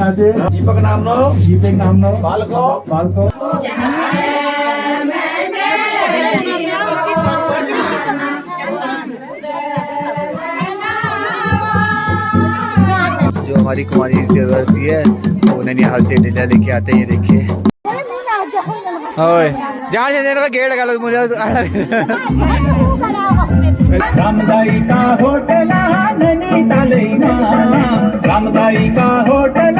दीपक नामनो बालको जो हमारी कुमारी जरूरत है वो नैनीहाल से डिला लेके आते हैं। ये देखिए जहाँ से का गेट लगा लो मुझे रामदाई का होटल रामदाई का होटल।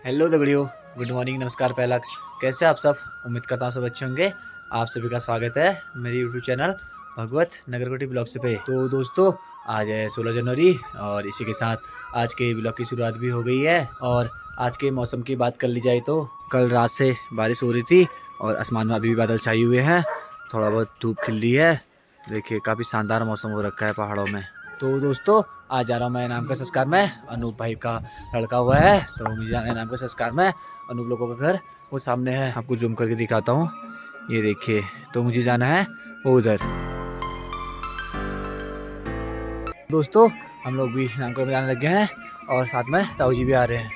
हेलो दगड़ियों, गुड मॉर्निंग, नमस्कार पहला। कैसे आप सब? उम्मीद करता हूँ सब अच्छे होंगे। आप सभी का स्वागत है मेरे यूट्यूब चैनल भगवत नगरकोटी ब्लॉग्स पे। तो दोस्तों आज है 16 जनवरी और इसी के साथ आज के ब्लॉग की शुरुआत भी हो गई है। और आज के मौसम की बात कर ली जाए तो कल रात से बारिश हो रही थी और आसमान में अभी भी बादल छाए हुए हैं, थोड़ा बहुत धूप खिल रही है। देखिए काफ़ी शानदार मौसम हो रखा है पहाड़ों में। तो दोस्तों आज जा रहा हूँ मैं नाम के संस्कार में। अनूप भाई का लड़का हुआ है तो मुझे जाना है नाम के संस्कार में। अनूप लोगों का घर वो सामने है, आपको जूम करके दिखाता हूँ। ये देखिए, तो मुझे जाना है वो उधर। दोस्तों हम लोग भी नामकरण में जाने लगे हैं और साथ में ताऊ जी भी आ रहे हैं।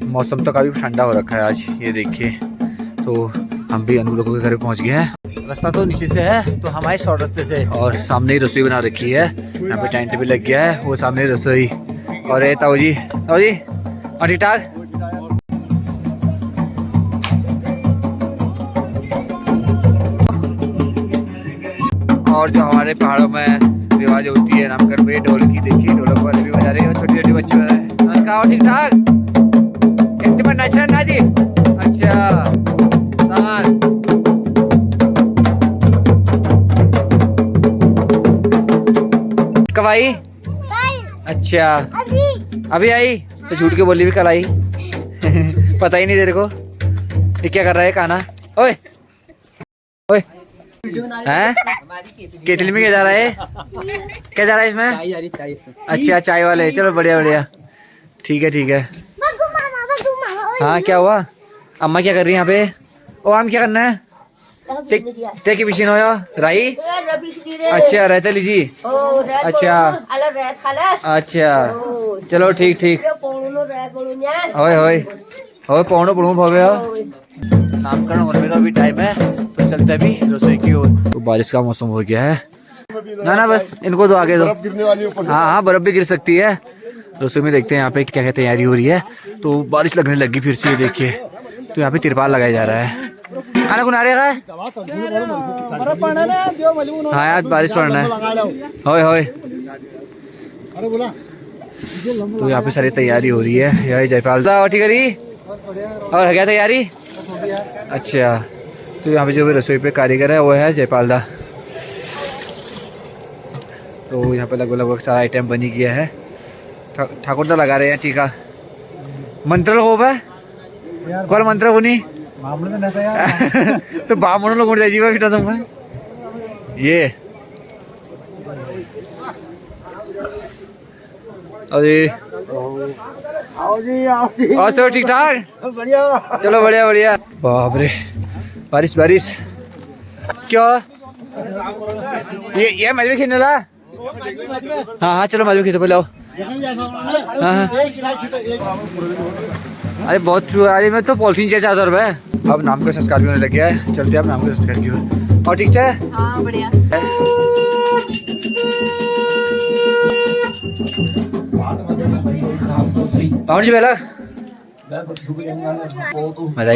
मौसम तो काफ़ी ठंडा हो रखा है आज, ये देखिए। तो हम भी अनूप लोगों के घर पहुंच गए हैं। रास्ता तो नीचे से है तो हम आए शॉर्ट रास्ते से और सामने ही रसोई बना रखी है। यहाँ पे टेंट भी लग गया है, वो सामने रसोई। और ये ताऊ जी ठीक ठाक। और जो हमारे पहाड़ों में रिवाज होती है नामकरण में, ढोलकी देखिए, ढोलक वाले भी बजा रहे हैं, छोटे छोटे बच्चे बजा रहे हैं। नमस्कार, और ठीक ठाक एकदम नाचना ना जी। अच्छा सास कब आई? अच्छा अभी आई तो झूठ के बोली भी कल आई पता ही नहीं तेरे को। ये क्या कर रहा है काना? ओए ओए हैं? केतली में क्या जा रहा है? क्या जा रहा है इसमें? चाय। अच्छा चाय वाले, चलो बढ़िया बढ़िया, ठीक है। हाँ क्या हुआ? अम्मा क्या कर रही है यहाँ पे? ओ आम क्या करना है? ते की पिछी हो राई? अच्छा रहते लीजिए। अच्छा चलो ठीक। ओए पौनो पढ़ू भवे नामकरण होने में तो अभी टाइम है, तो चलते अभी रसोई की ओर। तो बारिश का मौसम हो गया है ना बस इनको तो आगे दो। हाँ बर्फ भी गिर सकती है। रसोई में देखते हैं यहाँ पे क्या क्या तैयारी हो रही है। तो बारिश लगने लगी फिर से, ये देखिए। तो यहाँ पे तिरपाल लगाया जा रहा है। खाना खुना रहा है? हाँ यार बारिश पड़ना है। होए तो यहाँ पे सारी तैयारी हो रही है। यही जयपाल ठीक करी और है क्या तैयारी? अच्छा तो यहाँ पे जो भी रसोई पे कारीगर है वो है जयपाल दा। तो यहाँ पे लगभग सारा आइटम बनी गया है। ठाकुर दा लगा रहे हैं टीका। मंत्र हो कौन मंत्र होनी तो बामण लोग जाइए फिर तुम ये। अरे और सब ठीक ठाक? बढ़िया, चलो बढ़िया। बाप रे बारिश क्या? ये मजबूरी खेलने ला। हाँ चलो मजबूरी खेलते पहले आओ। हाँ अरे बहुत अरे में तो पॉलिथीन चाहिए 400 रुपये। अब नाम का संस्कार भी होने लग गया है, चलते हैं अब नाम का संस्कार की ओर। और ठीक है? हाँ बढ़िया। और जी पहला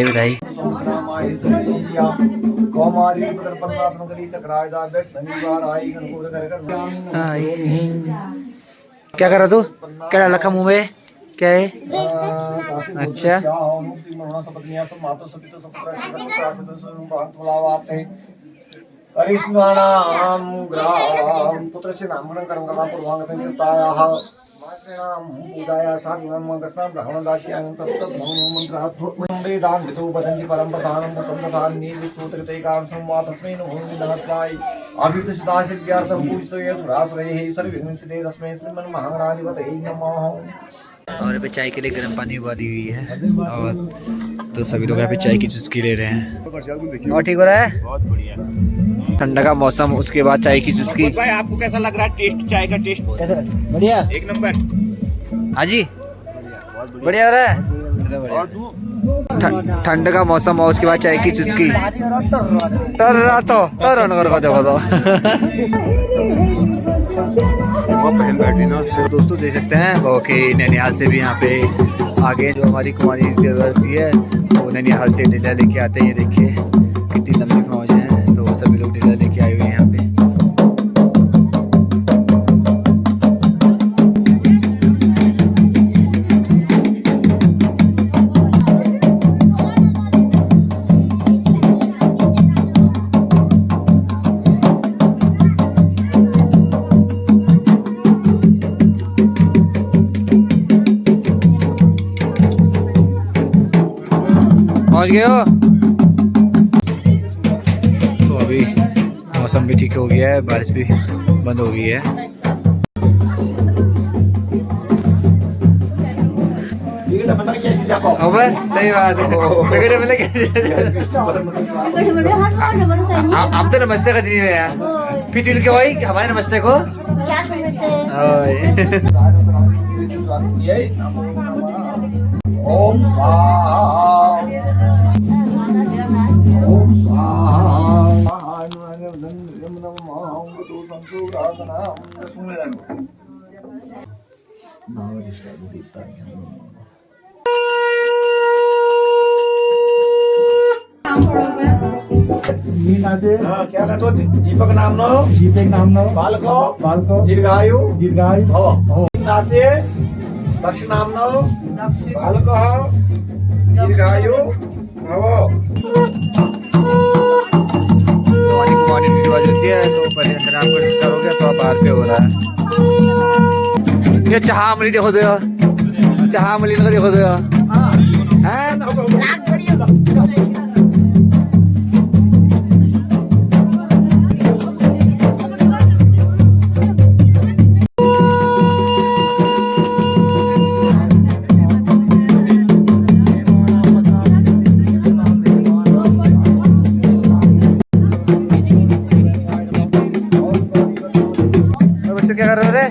बधाई। क्या कर रहा तू? क्या डाल रखा मुँह में? क्या है? अच्छा पुत्रस्य नामकरणं कर्म कर्ता पूर्वांगतं कीर्तायाः मातॄणां पूजाया साधुनां दक्षिणां ब्राह्मणदास्यां तत्सद्मन्त्रः वेदान्तितो वदन्ति परं प्रधानं पुत्रं नीतिस्तोत्रैकां संवा तस्मै नमो नमस्काय अभितसिदाशिव्यार्थं पूजितो यस्रासुरैः सर्वविघ्नसिद्धे तस्मै श्रीमन्महागणाधिपतये नमः। और यहाँ पे चाय के लिए गर्म पानी उबाली हुई है और तो सभी लोग यहाँ पे चाय की चुस्की ले रहे हैं। और ठीक हो रहा है? बहुत बढ़िया। ठंडा का मौसम, उसके बाद चाय की चुस्की। भाई आपको कैसा लग रहा है टेस्ट? चाय का टेस्ट कैसा? बढ़िया, एक नंबर। हाँ जी, बढ़िया हो रहा है। चलो बढ़िया। ठंड का मौसम और उसके बाद चाय की चुस्की तर रहा तो देखो तो पहन बैठी ना। दोस्तों देख सकते हैं वो कि नैनीहाल से भी यहाँ पे आगे जो हमारी कुमारी होती है वो नैनीहाल से डेला लेके आते हैं। ये देखिए कितनी लंबी फौज है, तो सभी लोग डेला लेके आए हुए हैं यहाँ पे। पहुंच गए हो? तो अभी मौसम भी ठीक हो गया है, बारिश भी बंद हो गई है। अबे सही बात है। आप तो नमस्ते का दिन है यार, फिर के वही हमारे नमस्ते को क्या समझते ओम मीना से क्या कहते हो? दीपक नाम नो दीपक नाम नो बालको दीर्घायु भव नासे दक्ष नाम नो बालको दीर्घायु भव। हमारी कुमारी की आवाज होती है तो पहले अंदर आपको संस्कार हो गया तो अब बाहर पे हो रहा है। ये चाह अमली देखो तो, चाह अमली को देखो तो बच्चों क्या कर रहे हो रे?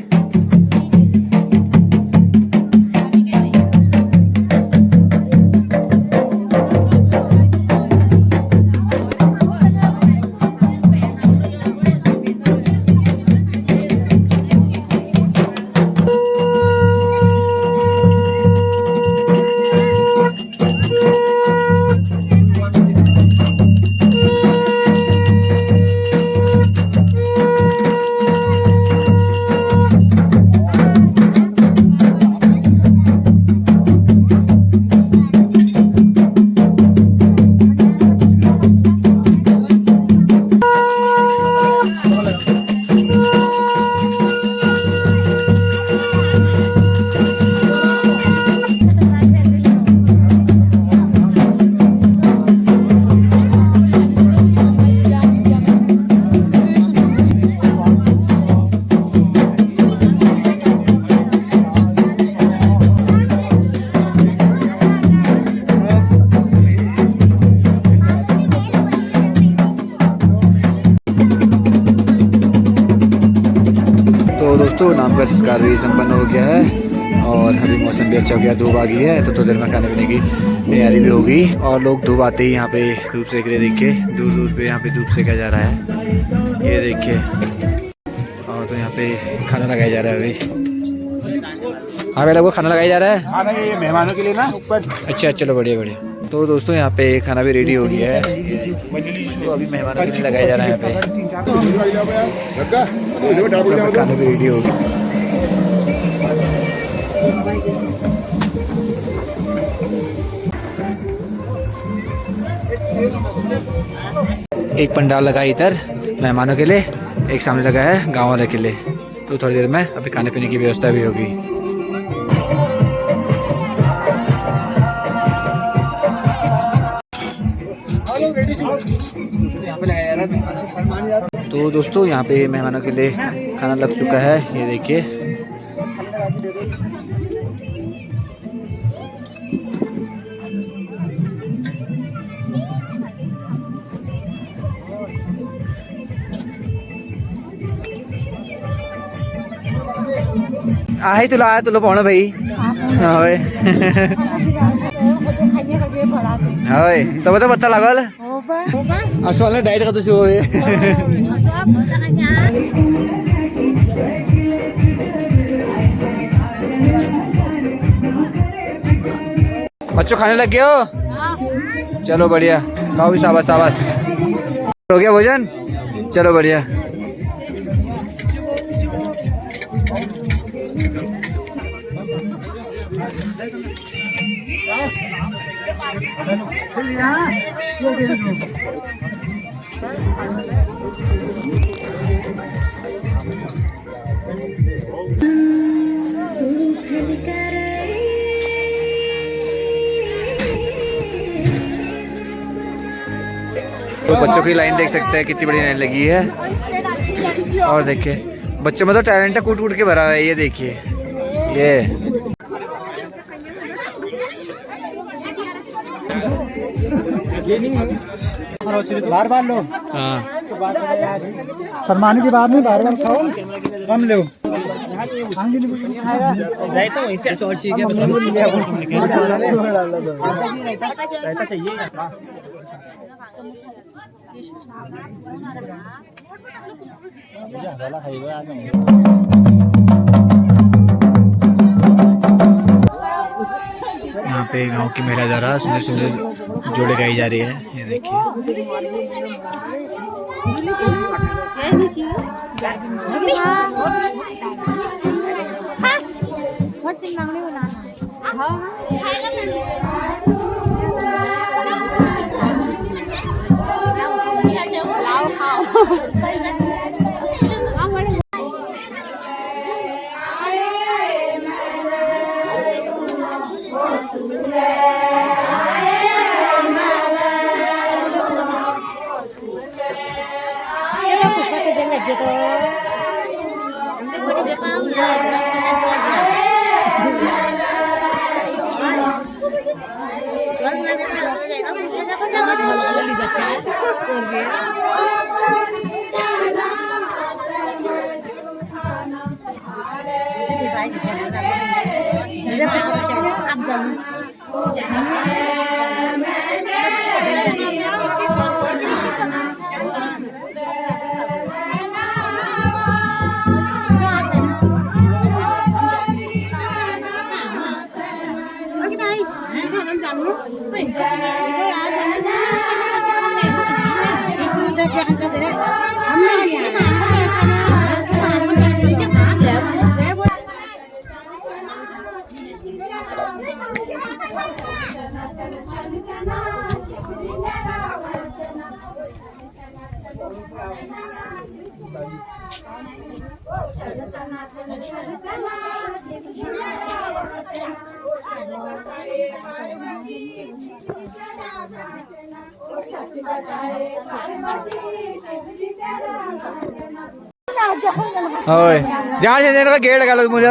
तो दोस्तों नाम का संस्कार भी संपन्न हो गया है और अभी मौसम भी अच्छा हो गया, धूप आ गई है तो थोड़ी देर में खाने पीने की तैयारी भी होगी। और लोग धूप आते ही यहाँ पे धूप सेक रहे, देखिए दूर दूर पे यहाँ पे धूप सेका जा रहा है, ये देखिए। और तो यहाँ पे खाना लगाया जा रहा है अभी। हाँ भाई, लोग खाना लगाया जा रहा है। खाना ये मेहमानों के लिए ना ऊपर। अच्छा चलो बढ़िया बढ़िया। तो दोस्तों यहाँ पे खाना भी रेडी हो गया है, तो अभी मेहमानों के लिए लगाया जा रहा है यहाँ पे। खाना भी रेडी हो गया। एक पंडाल लगा इधर मेहमानों के लिए, एक सामने लगा है गांव वाले के लिए। तो थोड़ी देर में अभी खाने पीने की व्यवस्था भी होगी। यहाँ पे लगाया जा रहा है। तो दोस्तों यहाँ पे मेहमानों के लिए खाना लग चुका है, ये देखिए। आहे तुला पाहुणं भाई होय होय तब तो पत्ता लागल असं मला डाएट का तुझी होय बच्चों खाने लग गए हो चलो बढ़िया खाओ भी शाबाश शाबाश हो गया भोजन चलो बढ़िया तो बच्चों की लाइन देख सकते हैं कितनी बड़ी लाइन लगी है और देखिए बच्चों में तो टैलेंट कूट कूट के भरा हुआ है ये देखिए ये बार बार लो हाँ शर्माने के बाद में बार बार खाओ कम लो यहाँ पे गांव की महिला द्वारा सुंदर सुंदर जोड़े गाई जा रही है ये देखिए होय जहाँ से देने का गेट लगा लो मुझे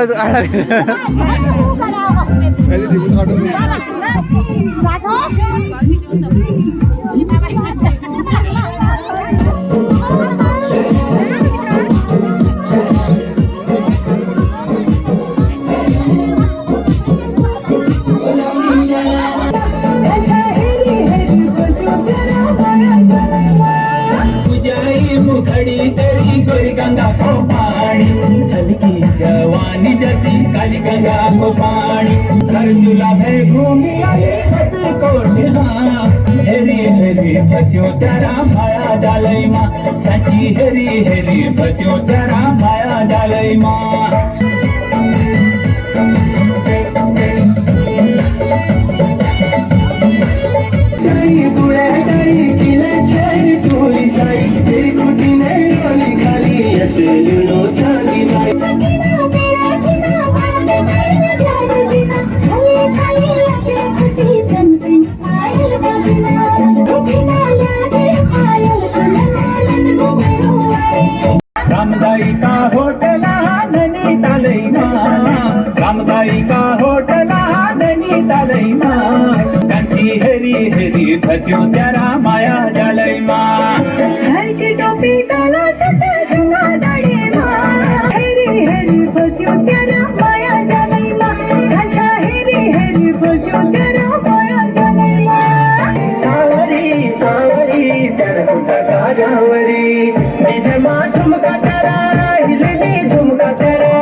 गंगा को पानी छलकी जवानी जैसी काली गंगा को पानी कर चूल्हा में घूमी आए को हाँ हेरी हेरी बच्चों तेरा भाया डालई माँ सची हेरी हेरी बच्चों तेरा भाया डालई माँ रामदाई का होटल नैनीतालैमा रामदाई का होटल नैनीतालैमा कंठी हेरी हेरी भज्यो तेरा माया डालैमा हर की टोपी काला सफेद दाढ़ी हेरी हेरी भज्यो तेरा माया झुमका तेरा हिलनी झुमका तेरा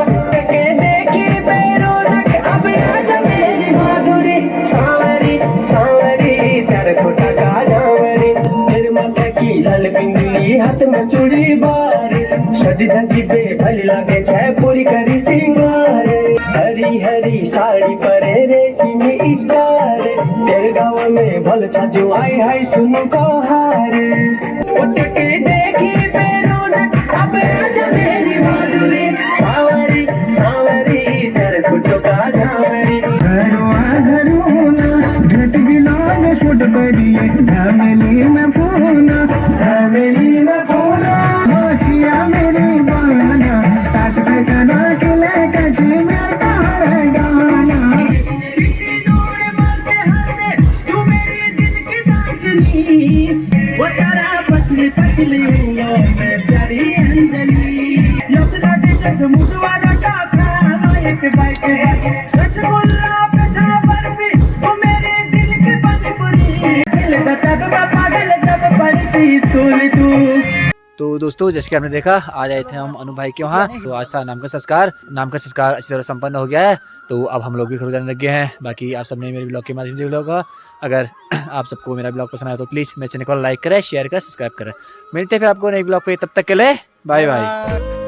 के देखी बेरोनक अब आजा मेरी माधुरी सांवरी सांवरी तेरे कोटा का सांवरी तेरे माथा की लाल बिंदी हाथ में चूड़ी बारी सजी सजी पे भली लागे छे पूरी करी सिंगार हरी हरी साड़ी परे रेशमी स्टार तेरे गाँव में भल छाजू आई हाय सुनो को हार उठ के देखी बेरोनक अब आजा मेरी माधुरी सांवरी सांवरी तेरे कुटो का झावरी घरुना घट गिलान फुट करिए फैमिली में पूना होशिया मेरी बाना सास पे कना खिले कजी में तारा गाना तू मेरे दिल की दासनी वो तारा पतली पतली मैं प्यारी अंजलि लोग लाटे जग मुझवारा का खाना एक बाइक रसगुल्ला पेठा बर्फी वो मेरे दिल की पानीपुरी दिल का तगड़ा पागल जब पड़ती तूल तू। तो दोस्तों जैसे कि आपने देखा आज आए थे हम अनु भाई के वहाँ, तो आज था नाम का संस्कार अच्छी तरह संपन्न हो गया है। तो अब हम लोग भी घर जाने लग गए हैं। बाकी आप सबने मेरे ब्लॉग के माध्यम से होगा, अगर आप सबको मेरा ब्लॉग पसंद आया तो प्लीज़ मेरे चैनल को लाइक करें, शेयर करें, सब्सक्राइब करें। मिलते हैं फिर आपको नई ब्लॉग पे, तब तक के लिए बाय बाय।